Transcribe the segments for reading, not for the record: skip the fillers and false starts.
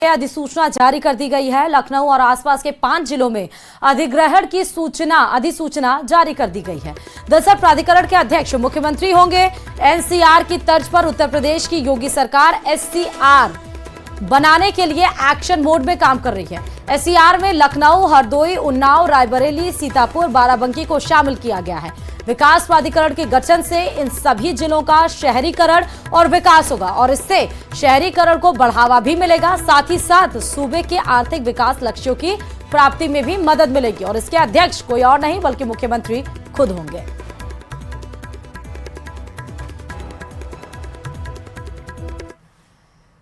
अधिसूचना जारी कर दी गई है। लखनऊ और आसपास के 5 जिलों में अधिग्रहण की अधिसूचना जारी कर दी गई है। दरअसल प्राधिकरण के अध्यक्ष मुख्यमंत्री होंगे। एनसीआर की तर्ज पर उत्तर प्रदेश की योगी सरकार एससीआर बनाने के लिए एक्शन मोड में काम कर रही है। एससीआर में लखनऊ, हरदोई, उन्नाव, रायबरेली, सीतापुर, बाराबंकी को शामिल किया गया है। विकास प्राधिकरण के गठन से इन सभी जिलों का शहरीकरण और विकास होगा और इससे शहरीकरण को बढ़ावा भी मिलेगा, साथ ही साथ सूबे के आर्थिक विकास लक्ष्यों की प्राप्ति में भी मदद मिलेगी और इसके अध्यक्ष कोई और नहीं बल्कि मुख्यमंत्री खुद होंगे।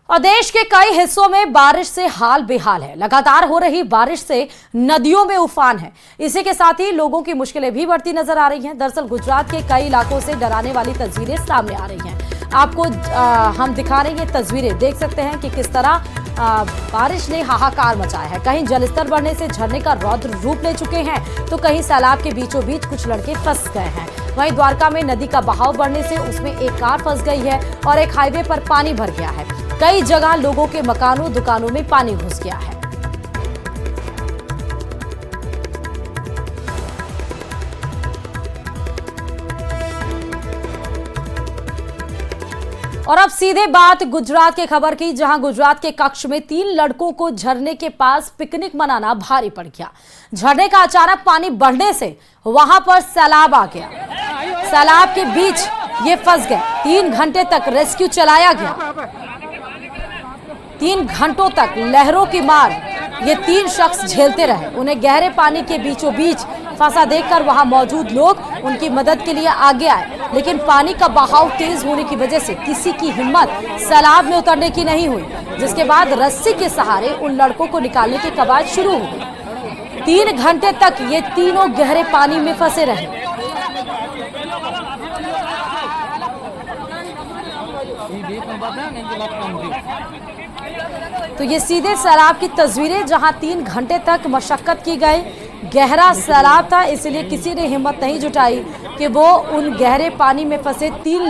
और देश के कई हिस्सों में बारिश से हाल बेहाल है। लगातार हो रही बारिश से नदियों में उफान है। इसी के साथ ही लोगों की मुश्किलें भी बढ़ती नजर आ रही हैं। दरअसल गुजरात के कई इलाकों से डराने वाली तस्वीरें सामने आ रही हैं। आपको हम दिखा रहे हैं ये तस्वीरें, देख सकते हैं कि किस तरह बारिश ने हाहाकार मचाया है। कहीं जलस्तर बढ़ने से झरने का रौद्र रूप ले चुके हैं तो कहीं सैलाब के बीचों बीच कुछ लड़के फंस गए हैं। वहीं द्वारका में नदी का बहाव बढ़ने से उसमें एक कार फंस गई है और एक हाईवे पर पानी भर गया है। कई जगह लोगों के मकानों, दुकानों में पानी घुस गया है। और अब सीधे बात गुजरात के खबर की, जहां गुजरात के कच्छ में 3 लड़कों को झरने के पास पिकनिक मनाना भारी पड़ गया। झरने का अचानक पानी बढ़ने से वहां पर सैलाब आ गया। सैलाब के बीच ये फंस गए। 3 घंटे तक रेस्क्यू चलाया गया। 3 घंटों तक लहरों की मार ये 3 शख्स झेलते रहे। उन्हें गहरे पानी के बीचों बीच फंसा देखकर वहां मौजूद लोग उनकी मदद के लिए आगे आए, लेकिन पानी का बहाव तेज होने की वजह से किसी की हिम्मत सैलाब में उतरने की नहीं हुई, जिसके बाद रस्सी के सहारे उन लड़कों को निकालने की कवायद शुरू हो गई। 3 घंटे तक ये तीनों गहरे पानी में फंसे रहे। तो ये सीधे सैलाब की तस्वीरें, जहां 3 घंटे तक मशक्कत की गई। गहरा सैलाब था, इसलिए किसी ने हिम्मत नहीं जुटाई कि वो उन गहरे पानी में फंसे 3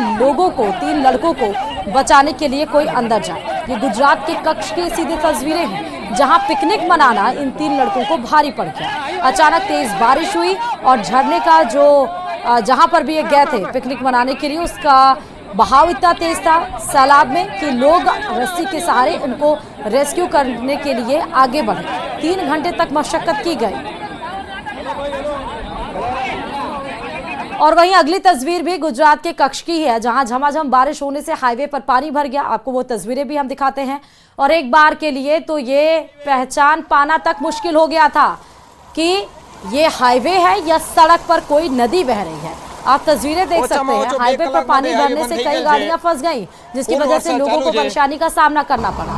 लड़कों को बचाने के लिए कोई अंदर जाए। ये गुजरात के कच्छ की सीधे तस्वीरें हैं, जहां पिकनिक मनाना इन 3 लड़कों को भारी पड़ गया। अचानक तेज बारिश हुई और झरने का जहां पर भी ये गए थे पिकनिक मनाने के लिए, उसका बहाव इतना तेज था सैलाब में कि लोग रस्सी के सहारे उनको रेस्क्यू करने के लिए आगे बढ़े। 3 घंटे तक मशक्कत की गई। और वहीं अगली तस्वीर भी गुजरात के कच्छ की है, जहां झमाझम बारिश होने से हाईवे पर पानी भर गया। आपको वो तस्वीरें भी हम दिखाते हैं। और एक बार के लिए तो ये पहचान पाना तक मुश्किल हो गया था कि ये हाईवे है या सड़क पर कोई नदी बह रही है। आप तस्वीरें देख सकते हैं। हाईवे पर पानी भरने से कई गाड़ियां फंस गई, जिसकी वजह से लोगों को परेशानी का सामना करना पड़ा।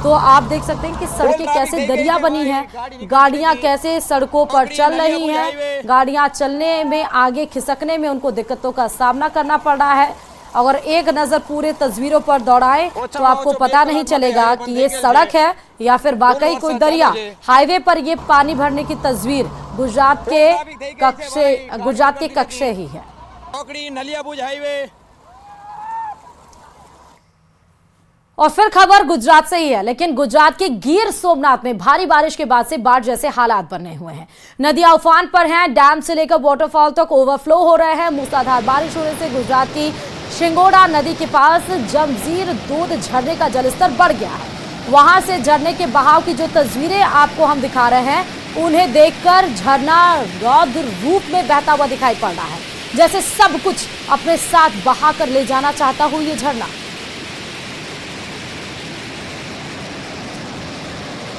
तो आप देख सकते हैं कि सड़कें कैसे दरिया बनी हैं, गाड़ियां कैसे सड़कों पर चल रही हैं। गाड़ियां चलने में, आगे खिसकने में उनको दिक्कतों का सामना करना पड़ रहा है। अगर एक नजर पूरे तस्वीरों पर दौड़ाएं तो आपको पता नहीं चलेगा कि ये सड़क है या फिर वाकई कोई दरिया। हाईवे पर ये पानी भरने की तस्वीर गुजरात के कच्छ ही है। और फिर खबर गुजरात से ही है, लेकिन गुजरात के गिर सोमनाथ में भारी बारिश के बाद से बाढ़ जैसे हालात बने हुए हैं। नदियां उफान पर हैं, डैम से लेकर वाटरफॉल तक ओवरफ्लो हो रहे हैं। मूसलाधार बारिश होने से गुजरात की शिंगोड़ा नदी के पास जमजीर दूध झरने का जलस्तर बढ़ गया है। वहां से झरने के बहाव की जो तस्वीरें आपको हम दिखा रहे हैं, उन्हें देखकर झरना रौद्र रूप में बहता हुआ दिखाई पड़ रहा है, जैसे सब कुछ अपने साथ बहा कर ले जाना चाहता हो ये झरना।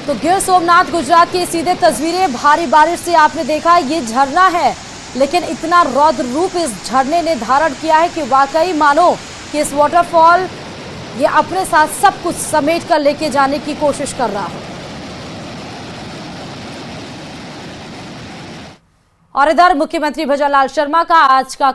तो गिर सोमनाथ गुजरात की सीधे तस्वीरें। भारी बारिश से आपने देखा ये झरना है, लेकिन इतना रौद्र रूप इस झरने ने धारण किया है कि वाकई मानो कि इस वाटरफॉल ये अपने साथ सब कुछ समेट कर लेके जाने की कोशिश कर रहा है। और इधर मुख्यमंत्री भजनलाल शर्मा का आज का